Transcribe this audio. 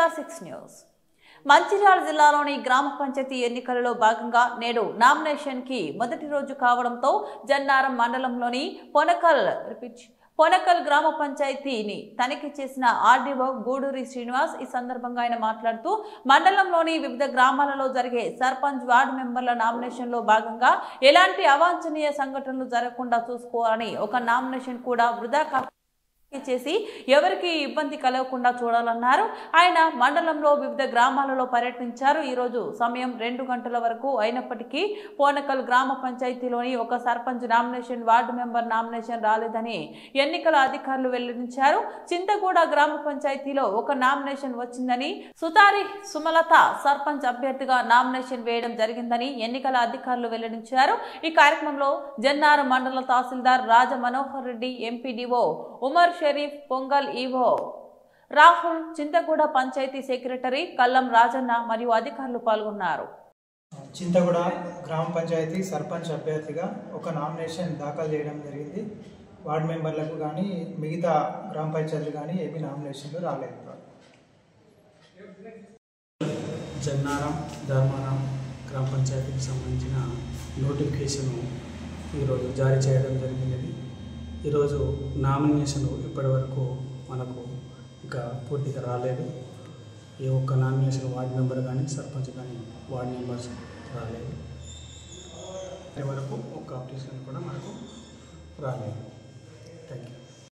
మెగా6 news Mancherial జిల్లాలోని గ్రామ పంచాయతీ ఎన్నికలలో భాగంగా నేడు నామినేషన్ కి మొదటి రోజు కావడంతో జన్నారం మండలంలోని పొనకల్ గ్రామ పంచాయతీని తనిఖీ చేసిన ఆర్డీఓ గూడూరి శ్రీనివాస్ ఈ సందర్భంగా ఆయన మాట్లాడుతూ మండలంలోని వివిధ గ్రామాలలో జరిగే సర్పంచ్ వార్డు మెంబర్ల నామినేషన్ లో భాగంగా ఎలాంటి అవాంఛనీయ సంఘటనలు జరగకుండా చూసుకోవాలని ఒక నామినేషన్ కూడా వృధా చేసి ఎవరికి ఇబ్బంది కలగకుండా చూడాలన్నారు. ఆయన మండలంలో వివిధ గ్రామాలలో పర్యటించారు. ఈ రోజు సమయం 2 గంటల వరకు అయినప్పటికీ పోనకల్ గ్రామ పంచాయతీలోని ఒక sarpanch nomination ward member nomination రాలేదని ఎన్నికల అధికారులు వెల్లడించారు. చింతగూడ గ్రామ పంచాయతీలో ఒక నామినేషన్ వచ్చిందని సుతారి సుమలత సర్పంచ్ అభ్యర్థిగా నామినేషన్ వేయడం జరిగిందని ఎన్నికల అధికారులు వెల్లడించారు. ఈ కార్యక్రమంలో జన్నారం మండల తహసీల్దార్ Raja Manohar Reddy, MPDO Umar Sharif, Pongal EO Rahul, Chintaguda panchayat secretary Kallam Rajanna మరియు అధికారులు పాల్గొన్నారు. చింతగూడ గ్రామ పంచాయతీ సర్పంచ్ అభ్యర్థిగా ఒక నామినేషన్ దాఖలు చేయడం జరిగింది. వార్డు మెంబర్లకు కానీ మిగతా గ్రామ పంచాయతీలు కానీ ఏమీ నామినేషన్లు రాలేదు. జన్నారం ధర్మారం గ్రామ పంచాయతీకి సంబంధించిన నోటిఫికేషన్ ఈరోజు జారీ చేయడం జరిగినది. ఈరోజు నామినేషన్ ఇప్పటి వరకు మనకు ఇంకా పూర్తిగా రాలేదు. ఏ ఒక్క నామినేషన్ వార్డు మెంబర్ కానీ సర్పంచ్ కానీ వార్డు మెంబర్స్ రాలేదు. ఇప్పటి వరకు ఒక్క అప్లికేషన్ కూడా మనకు రాలేదు. Thank you.